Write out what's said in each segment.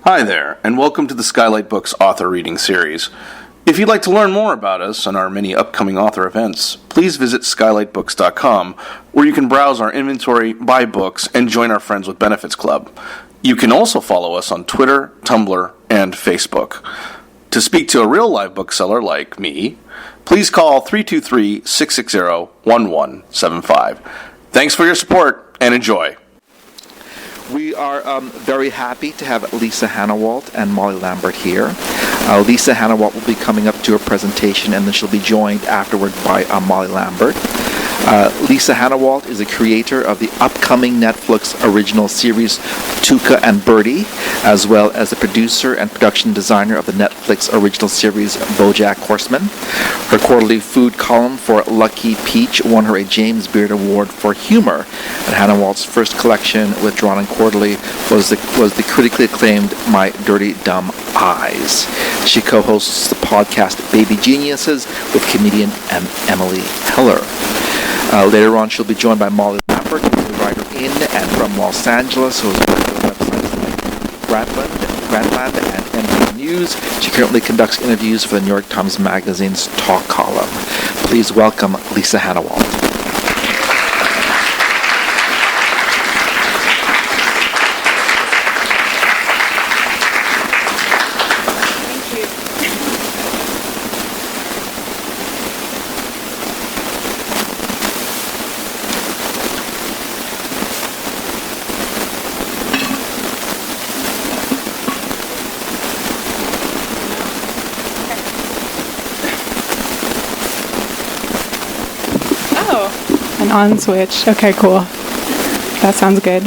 Hi there, and welcome to the Skylight Books author reading series. If you'd like to learn more about us and our many upcoming author events, please visit skylightbooks.com, where you can browse our inventory, buy books, and join our Friends with Benefits Club. You can also follow us on Twitter, Tumblr, and Facebook. To speak to a real live bookseller like me, please call 323-660-1175. Thanks for your support, and enjoy. We are very happy to have Lisa Hanawalt and Molly Lambert here. Lisa Hanawalt will be coming up to a presentation, and then she'll be joined afterward by Molly Lambert. Lisa Hanawalt is a creator of the upcoming Netflix original series Tuca and Birdie, as well as the producer and production designer of the Netflix original series BoJack Horseman. Her quarterly food column for Lucky Peach won her a James Beard Award for humor, and Hannawalt's first collection, withdrawn in Quarterly, was the critically acclaimed My Dirty Dumb Eyes. She co-hosts the podcast Baby Geniuses with comedian Emily Heller. Later on, she'll be joined by Molly Lambert, who is a writer in and from Los Angeles, who has worked with websites like Grantland and NBC News. She currently conducts interviews for the New York Times Magazine's Talk column. Please welcome Lisa Hanawalt. An on switch. Okay, cool. That sounds good.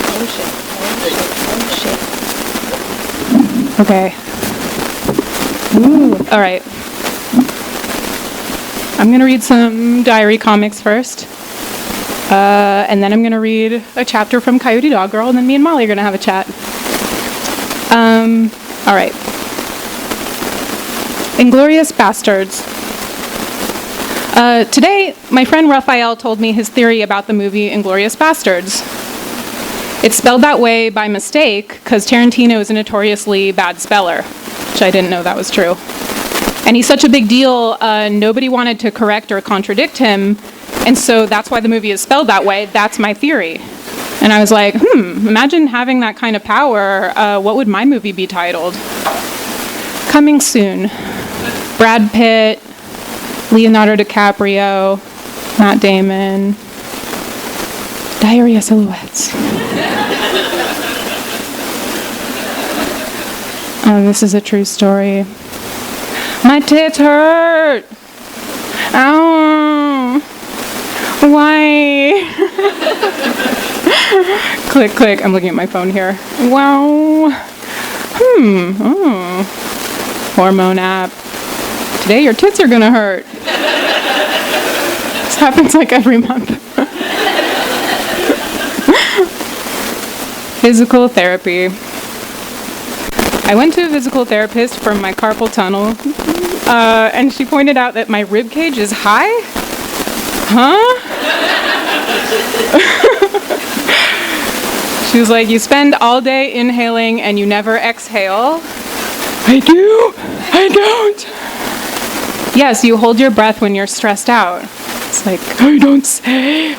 Oh shit. Okay. Ooh. All right. I'm going to read some diary comics first. And then I'm going to read a chapter from Coyote Doggirl, and then me and Molly are going to have a chat. All right. Inglorious Bastards. Today, my friend Raphael told me his theory about the movie Inglorious Bastards. It's spelled that way by mistake because Tarantino is a notoriously bad speller, which I didn't know that was true. And he's such a big deal, nobody wanted to correct or contradict him, and so that's why the movie is spelled that way. That's my theory. And I was like, imagine having that kind of power. What would my movie be titled? Coming soon. Brad Pitt, Leonardo DiCaprio, Matt Damon, Diarrhea Silhouettes. Oh, this is a true story. My tits hurt. Ow. Why? Click, click. I'm looking at my phone here. Wow. Oh. Hormone app. Today your tits are gonna hurt. This happens like every month. Physical therapy. I went to a physical therapist for my carpal tunnel, and she pointed out that my rib cage is high. Huh? She was like, you spend all day inhaling and you never exhale. I do. I don't. Yes, you hold your breath when you're stressed out. It's like, I don't say.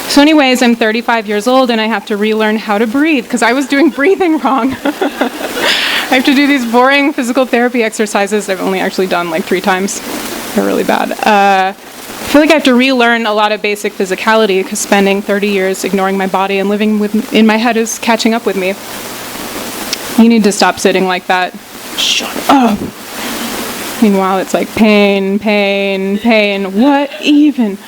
So anyways, I'm 35 years old and I have to relearn how to breathe because I was doing breathing wrong. I have to do these boring physical therapy exercises I've only actually done like 3 times. They're really bad. I feel like I have to relearn a lot of basic physicality because spending 30 years ignoring my body and living in my head is catching up with me. You need to stop sitting like that. Shut up. Meanwhile, it's like pain, pain, pain. What even?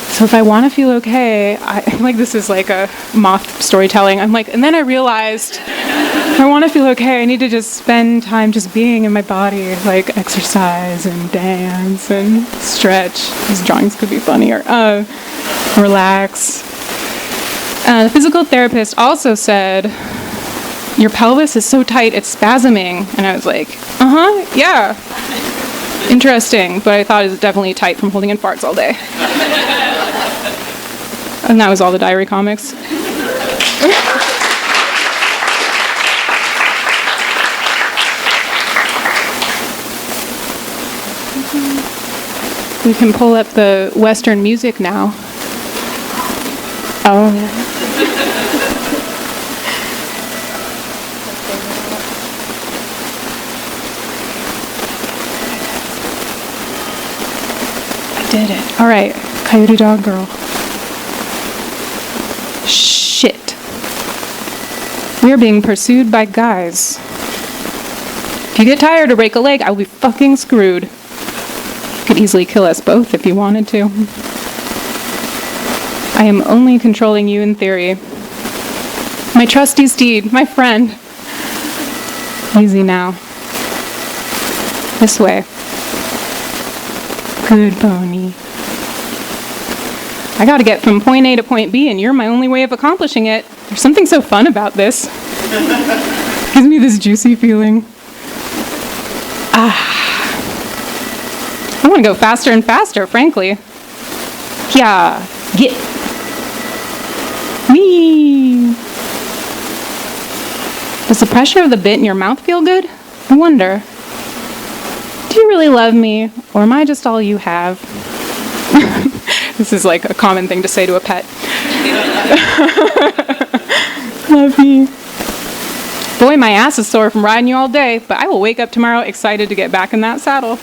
So if I want to feel okay, this is like a moth storytelling. I'm like, and then I realized, if I want to feel okay, I need to just spend time just being in my body, like exercise and dance and stretch. These drawings could be funnier. Relax. The physical therapist also said, your pelvis is so tight, it's spasming. And I was like, yeah. Interesting, but I thought it was definitely tight from holding in farts all day. And that was all the diary comics. We can pull up the Western music now. Oh. I did it. All right, Coyote Doggirl. Shit. We are being pursued by guys. If you get tired or break a leg, I will be fucking screwed. You could easily kill us both if you wanted to. I am only controlling you in theory. My trusty steed, my friend. Easy now. This way. Good pony. I gotta get from point A to point B, and you're my only way of accomplishing it. There's something so fun about this. Gives me this juicy feeling. I want to go faster and faster, frankly. Yeah, get. Whee! Does the pressure of the bit in your mouth feel good? I wonder. Do you really love me, or am I just all you have? This is like a common thing to say to a pet. Love me. Boy, my ass is sore from riding you all day, but I will wake up tomorrow excited to get back in that saddle.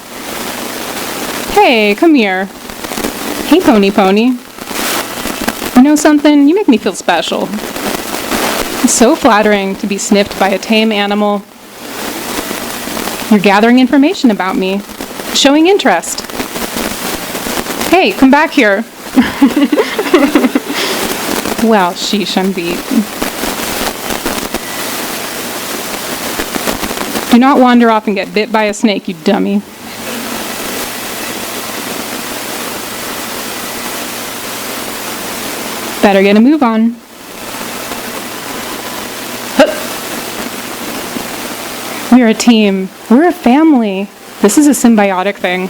Hey, come here. Hey, Pony Pony. You know something? You make me feel special. It's so flattering to be sniffed by a tame animal. You're gathering information about me, showing interest. Hey, come back here. Well, sheesh, I'm beat. Do not wander off and get bit by a snake, you dummy. Better get a move on. Hup. We're a team. We're a family. This is a symbiotic thing.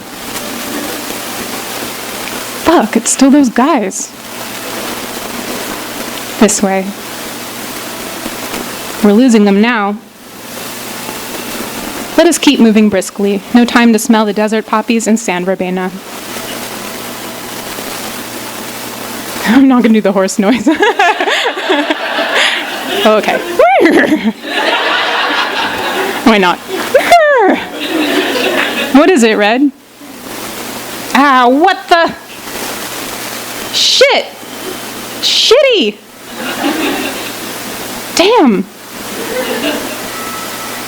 Fuck, it's still those guys. This way. We're losing them now. Let us keep moving briskly. No time to smell the desert poppies and sand verbena. I'm not going to do the horse noise. Okay. Why not? What is it, Red? Ah, what the? Shit! Shitty! Damn!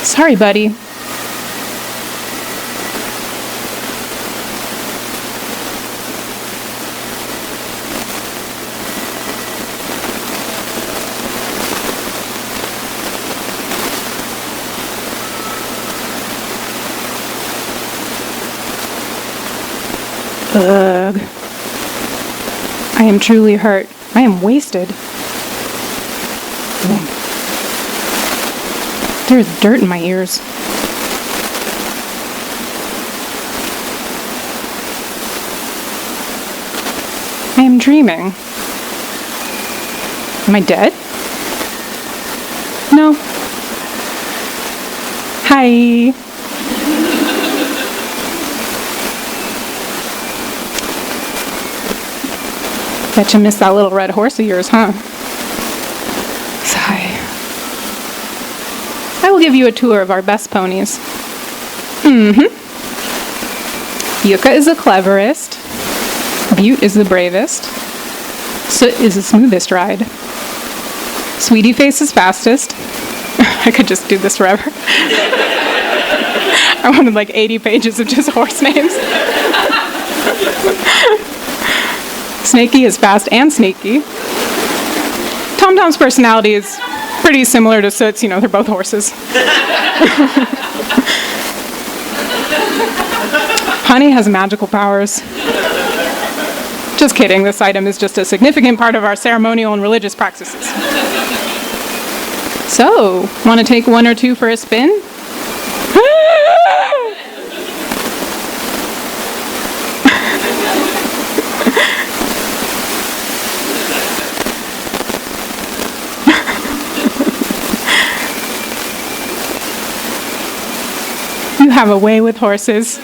Sorry, buddy. Ugh. I am truly hurt. I am wasted. There's dirt in my ears. I am dreaming. Am I dead? No. Hi. Bet you missed that little red horse of yours, huh? Sigh. I will give you a tour of our best ponies. Yucca is the cleverest. Butte is the bravest. Soot is the smoothest ride. Sweetie Face is fastest. I could just do this forever. I wanted like 80 pages of just horse names. Snaky is fast and sneaky. Tom Tom's personality is pretty similar to Soot's, you know, they're both horses. Honey has magical powers. Just kidding, this item is just a significant part of our ceremonial and religious practices. So, want to take one or two for a spin? have a way with horses.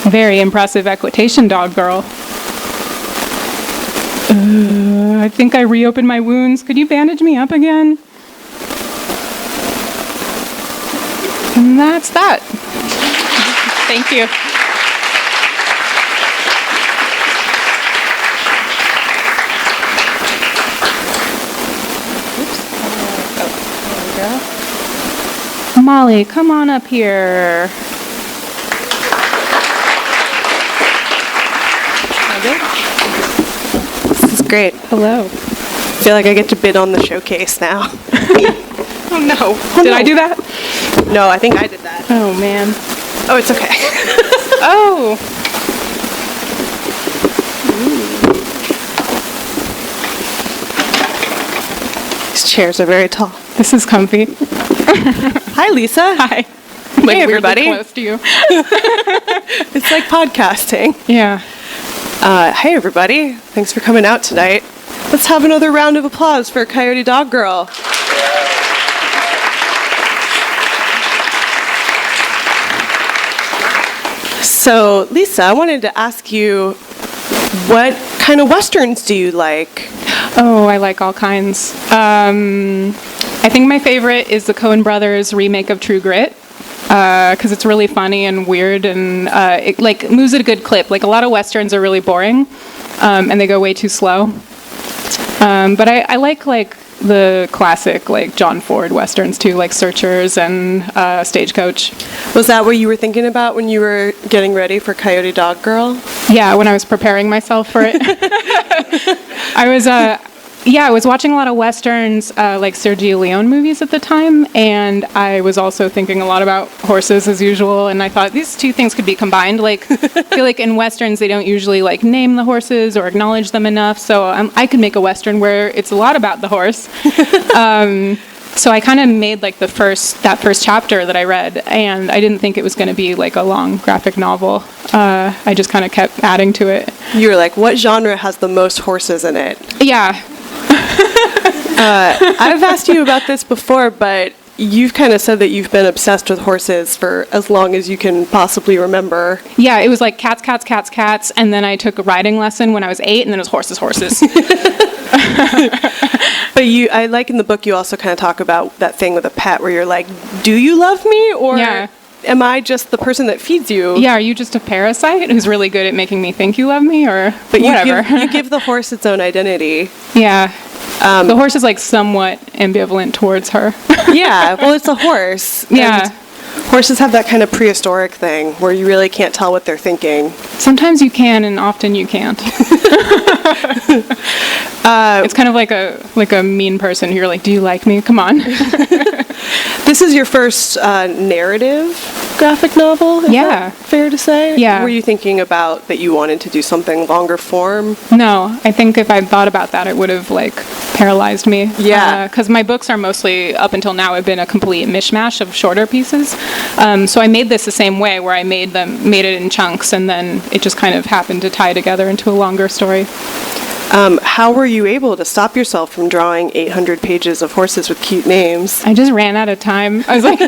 Very impressive equitation, dog girl. I think I reopened my wounds. Could you bandage me up again? And that's that. Thank you. Molly, come on up here. This is great. Hello. I feel like I get to bid on the showcase now. Oh no. Did I do that? No, I think I did that. Oh, man. Oh, it's okay. Oh. These chairs are very tall. This is comfy. Hi, Lisa. Hi. Hey, everybody. Weirdly close to you. It's like podcasting. Yeah. Hey, everybody. Thanks for coming out tonight. Let's have another round of applause for Coyote Doggirl. So, Lisa, I wanted to ask you, what kind of westerns do you like? Oh, I like all kinds. I think my favorite is the Coen Brothers remake of True Grit, because it's really funny and weird, and it like moves at a good clip. Like a lot of westerns are really boring, and they go way too slow. But I like the classic like John Ford westerns too, like Searchers and Stagecoach. Was that what you were thinking about when you were getting ready for Coyote Doggirl? Yeah, when I was preparing myself for it. I was watching a lot of westerns, like Sergio Leone movies at the time, and I was also thinking a lot about horses as usual, and I thought these two things could be combined. Like, I feel like in westerns they don't usually like name the horses or acknowledge them enough, so I could make a western where it's a lot about the horse. So I kind of made like that first chapter that I read, and I didn't think it was going to be like a long graphic novel. I just kind of kept adding to it. You were like, what genre has the most horses in it? Yeah. I've asked you about this before, but you've kind of said that you've been obsessed with horses for as long as you can possibly remember. Yeah, it was like cats, cats, cats, cats, and then I took a riding lesson when I was 8, and then it was horses, horses. But I like in the book you also kind of talk about that thing with a pet where you're like, do you love me, or am I just the person that feeds you? Yeah, are you just a parasite who's really good at making me think you love me, or but whatever? You give the horse its own identity. Yeah. The horse is like somewhat ambivalent towards her. Yeah, well, it's a horse. Yeah. And horses have that kind of prehistoric thing where you really can't tell what they're thinking. Sometimes you can, and often you can't. It's kind of like a mean person who you're like, do you like me? Come on. This is your first narrative graphic novel, is that fair to say? Yeah. Were you thinking about that you wanted to do something longer form? No, I think if I'd thought about that, it would have like paralyzed me. Yeah. Because my books are mostly, up until now, have been a complete mishmash of shorter pieces. So I made this the same way, where I made it in chunks, and then it just kind of happened to tie together into a longer story. How were you able to stop yourself from drawing 800 pages of horses with cute names? I just ran out of time. I was like,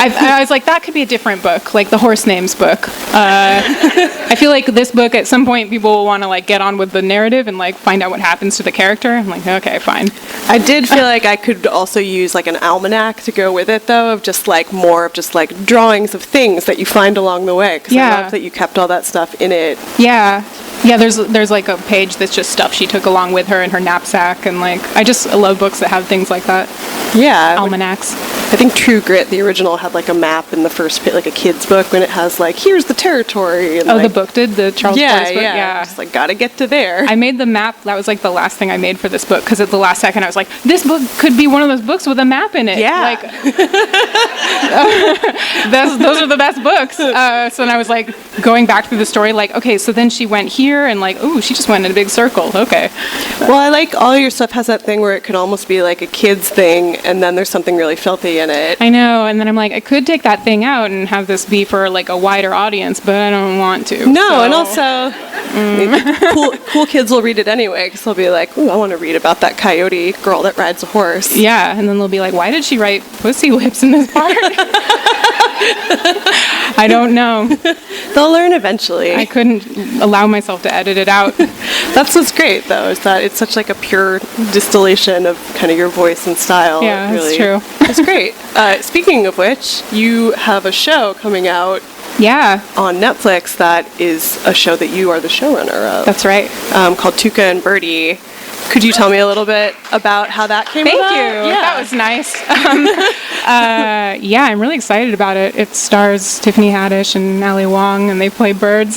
I was like, that could be a different book, like the horse names book. I feel like this book, at some point, people will want to like get on with the narrative and like find out what happens to the character. I'm like, okay, fine. I did feel like I could also use like an almanac to go with it, though, of just like more of just like drawings of things that you find along the way. Because I love that you kept all that stuff in it. Yeah. Yeah, there's like a page that's just stuff she took along with her in her knapsack, and like I just love books that have things like that. Yeah. Almanacs. I think True Grit, the original, had like a map in the first page, like a kid's book, when it has like, here's the territory. And, the book did? The Charles Boyce book? Yeah. Just like, gotta get to there. I made the map. That was like the last thing I made for this book, because at the last second I was like, this book could be one of those books with a map in it. Yeah. Like, those are the best books. So then I was like going back through the story, like, okay, so then she went here, and like, ooh, she just went in a big circle. Okay. Well, I like all your stuff has that thing where it could almost be like a kid's thing, and then there's something really filthy in it. I know, and then I'm like, I could take that thing out and have this be for like a wider audience, but I don't want to. No, and also Cool kids will read it anyway because they'll be like, "Ooh, I want to read about that coyote girl that rides a horse." Yeah, and then they'll be like, why did she write pussy lips in this part? I don't know. They'll learn eventually. I couldn't allow myself to edit it out. That's what's great, though, is that it's such like a pure distillation of kind of your voice and style. Yeah, really, that's true. It's great. Speaking of which, you have a show coming out Yeah, on Netflix that is a show that you are the showrunner of. that's right. Called Tuca and Birdie. Could you tell me a little bit about how that came Thank about? you. Yeah. That was nice. Yeah, I'm really excited about it. It stars Tiffany Haddish and Ali Wong, and they play birds.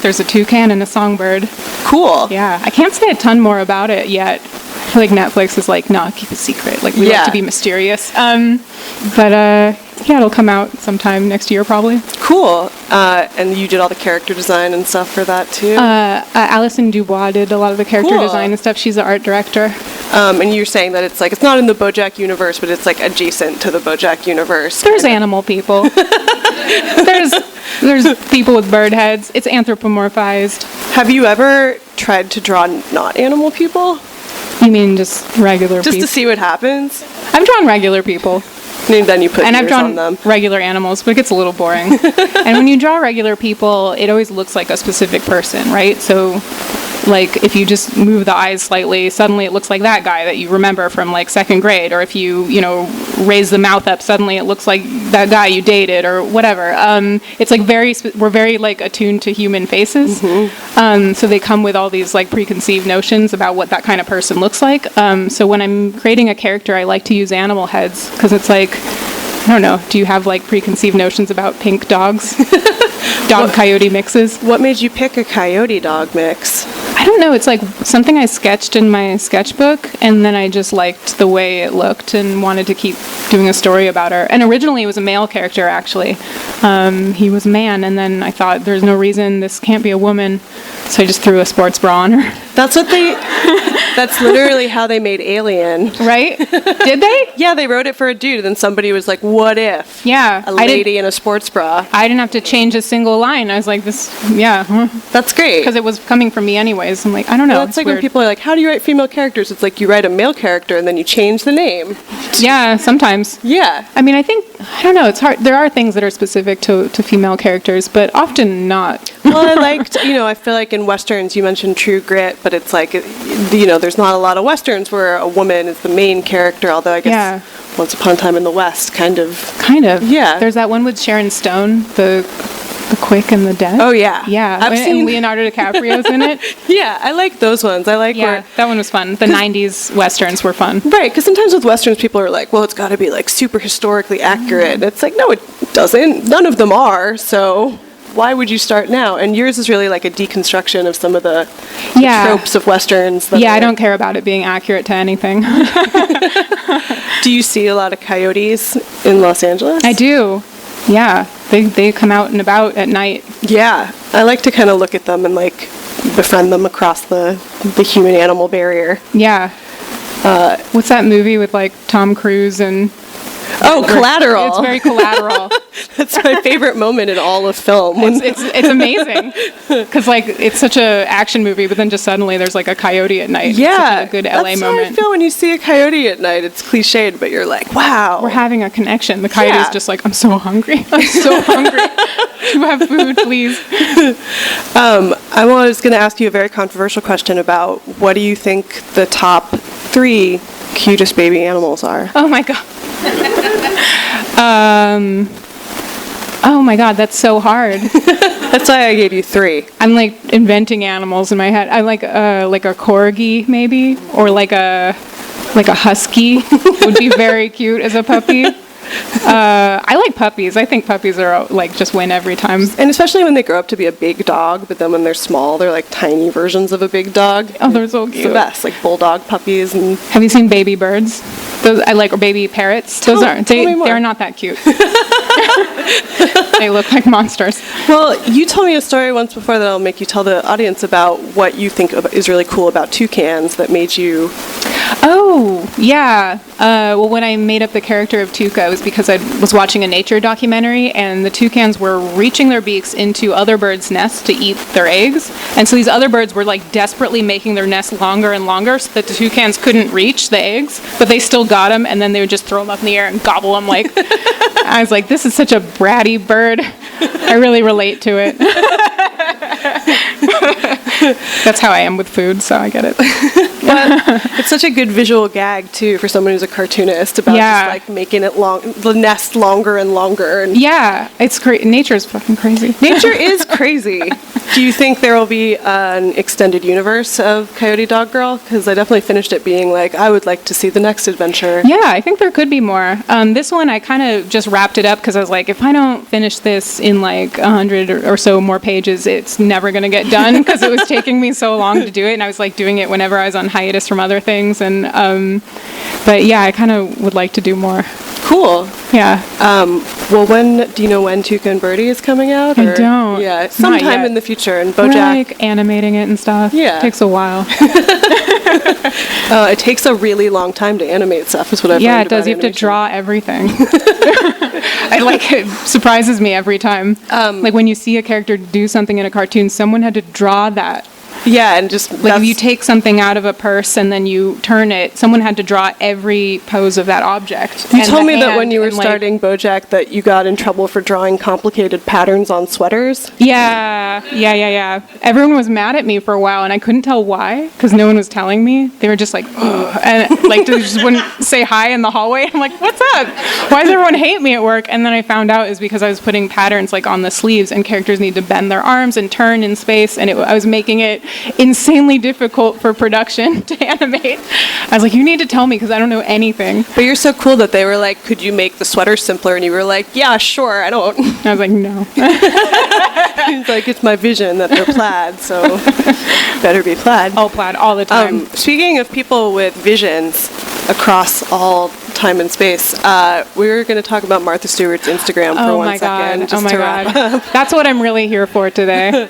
There's a toucan and a songbird. Cool. Yeah, I can't say a ton more about it yet. I feel like Netflix is like, no, keep it secret. Like, we like to be mysterious. Yeah, it'll come out sometime next year, probably. Cool. And you did all the character design and stuff for that, too? Alison Dubois did a lot of the character Cool. design and stuff. She's the art director. And you're saying that it's like, it's not in the BoJack universe, but it's like adjacent to the BoJack universe. There's animal people. There's people with bird heads. It's anthropomorphized. Have you ever tried to draw not animal people? You mean just regular Just people? to see what happens? I've drawn regular people. And then you put And I've ears drawn on them. regular animals, but it gets a little boring. And when you draw regular people, it always looks like a specific person, right? So, like, if you just move the eyes slightly, suddenly it looks like that guy that you remember from, like, second grade. Or if you raise the mouth up, suddenly it looks like that guy you dated or whatever. It's, like, we're very, like, attuned to human faces. Mm-hmm. So they come with all these, like, preconceived notions about what that kind of person looks like. So when I'm creating a character, I like to use animal heads because it's like, I don't know, do you have, like, preconceived notions about pink dogs? Dog-coyote mixes? What made you pick a coyote dog mix? I don't know. It's like something I sketched in my sketchbook, and then I just liked the way it looked and wanted to keep doing a story about her. And originally it was a male character, actually. He was a man, and then I thought there's no reason this can't be a woman, so I just threw a sports bra on her. That's literally how they made Alien. Right? Did they? Yeah, they wrote it for a dude, and then somebody was like, what if? Yeah. A lady in a sports bra. I didn't have to change a single line. I was like, That's great. because it was coming from me anyways. I'm like, I don't know. Well, that's like when people are like, how do you write female characters? It's like you write a male character and then you change the name. Yeah, sometimes. Yeah. I mean, I don't know, it's hard. There are things that are specific to female characters, but often not. Well, I feel like in Westerns, you mentioned True Grit, but it's like, there's not a lot of Westerns where a woman is the main character, although I guess Once Upon a Time in the West, kind of. Yeah. There's that one with Sharon Stone, the Quick and the Dead. Oh, yeah. Yeah, I've seen and Leonardo DiCaprio's in it. Yeah, I like those ones. I like where... that one was fun. The 90s Westerns were fun. Right, because sometimes with Westerns, people are like, well, it's got to be like super historically accurate. And it's like, no, it doesn't. None of them are, so... Why would you start now? And yours is really like a deconstruction of some of the tropes of Westerns. I don't care about it being accurate to anything. Do you see a lot of coyotes in Los Angeles? I do. Yeah. They come out and about at night. Yeah. I like to kind of look at them and like befriend them across the human-animal barrier. Yeah. What's that movie with like Tom Cruise and... Oh, Collateral. It's very Collateral. That's my favorite moment in all of film. It's amazing because like it's such a action movie, but then just suddenly there's like a coyote at night. Yeah, it's such a good LA that's moment. How I feel when you see a coyote at night. It's cliched, but you're like, wow, we're having a connection. The coyote's just like, I'm so hungry. I'm so hungry. Do you have food, please? I was going to ask you a very controversial question about what do you think the top 3 cutest baby animals are? Oh my god. Oh my god, that's so hard. That's why I gave you 3. I'm like inventing animals in my head. I like a corgi maybe, or like a husky would be very cute as a puppy. I like puppies. I think puppies are like just win every time. And especially when they grow up to be a big dog, but then when they're small, they're like tiny versions of a big dog. Oh, they're so cute. It's the best, like bulldog puppies. And have you seen baby birds? Those I like, or baby parrots. Those they're not that cute. They look like monsters. Well, you told me a story once before that I'll make you tell the audience about what you think is really cool about toucans that made you Oh, yeah. Well, when I made up the character of Tuca, it was because I was watching a nature documentary, and the toucans were reaching their beaks into other birds' nests to eat their eggs. And so these other birds were like desperately making their nests longer and longer so that the toucans couldn't reach the eggs, but they still got them, and then they would just throw them up in the air and gobble them. Like, I was like, this is such a bratty bird. I really relate to it. That's how I am with food, so I get it. But it's such a good visual gag too for someone who's a cartoonist about just like making it the nest longer and longer. And yeah, it's great. Nature is fucking crazy. Nature is crazy. Do you think there will be an extended universe of Coyote Doggirl? Because I definitely finished it being like, I would like to see the next adventure. Yeah, I think there could be more. This one, I kind of just wrapped it up because I was like, if I don't finish this in like 100 or so more pages, it's never going to get done because it was taking me so long to do it. And I was like doing it whenever I was on hiatus from other things. And but yeah, I kind of would like to do more. Cool. Yeah. Well, do you know when Tuca and Birdie is coming out? I don't. Yeah, sometime in the future. And BoJack. We're like animating it and stuff. Yeah. It takes a while. It takes a really long time to animate stuff, is what I've learned. Yeah, it does. About You have to animation. draw everything. It surprises me every time. Like when you see a character do something in a cartoon, someone had to draw that. Yeah, and just like if you take something out of a purse and then you turn it, someone had to draw every pose of that object. You told me that when you were starting BoJack that you got in trouble for drawing complicated patterns on sweaters. Yeah. Everyone was mad at me for a while, and I couldn't tell why because no one was telling me. They were just like, ugh, and like they just wouldn't say hi in the hallway. I'm like, what's up? Why does everyone hate me at work? And then I found out is because I was putting patterns like on the sleeves, and characters need to bend their arms and turn in space, and I was making it insanely difficult for production to animate. I was like, you need to tell me because I don't know anything. But you're so cool that they were like, could you make the sweater simpler? And you were like, yeah, sure, I don't. I was like, no. He's like, it's my vision that they're plaid, so better be plaid. All plaid, all the time. Speaking of people with visions across all time and space, we were going to talk about Martha Stewart's Instagram for 1 second. Oh my God. That's what I'm really here for today.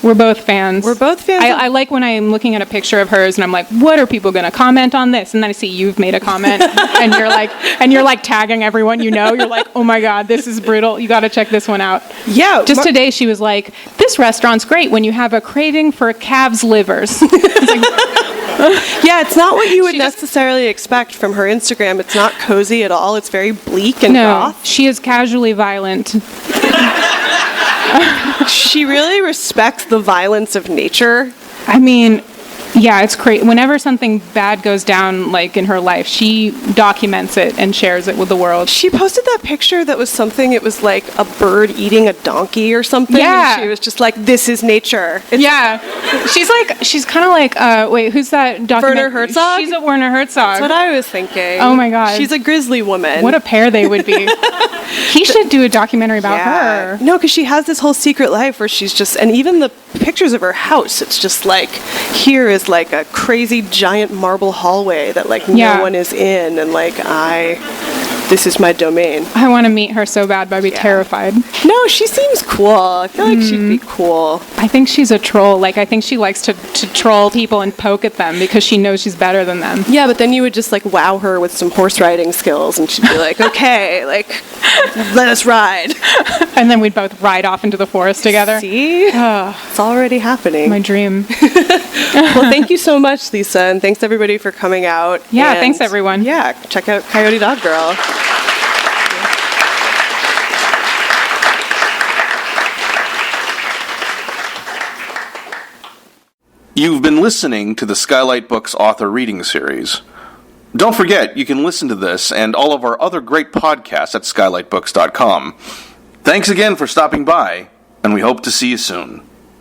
We're both fans. We're both fans. I like when I'm looking at a picture of hers and I'm like, what are people going to comment on this? And then I see you've made a comment and you're like tagging everyone you know. You're like, oh my God, this is brutal. You got to check this one out. Yeah. Just today she was like, this restaurant's great when you have a craving for calves' livers. It's like, yeah, it's not what you would necessarily expect from her Instagram. It's not cozy at all. It's very bleak and goth. She is casually violent. She really respects the violence of nature. I mean, yeah, it's crazy. Whenever something bad goes down, like in her life, she documents it and shares it with the world. She posted that picture that was something, it was like a bird eating a donkey or something. Yeah. And she was just like, this is nature. Yeah. She's kind of like, wait, who's that Werner Herzog? She's a Werner Herzog. That's what I was thinking. Oh my God. She's a grizzly woman. What a pair they would be. He should do a documentary about her. No, because she has this whole secret life where she's just, and even the pictures of her house, it's just like, here is like a crazy giant marble hallway that like no one is in, and like this is my domain. I want to meet her so bad, but I'd be terrified. No, she seems cool. I feel like she'd be cool. I think she's a troll. Like, I think she likes to troll people and poke at them because she knows she's better than them. Yeah, but then you would just like wow her with some horse riding skills, and she'd be like, okay, like, let us ride. And then we'd both ride off into the forest together. See? It's already happening. My dream. Well, thank you so much, Lisa, and thanks everybody for coming out. Yeah, thanks everyone. Yeah, check out Coyote Doggirl. You've been listening to the Skylight Books author reading series. Don't forget, you can listen to this and all of our other great podcasts at skylightbooks.com. Thanks again for stopping by, and we hope to see you soon.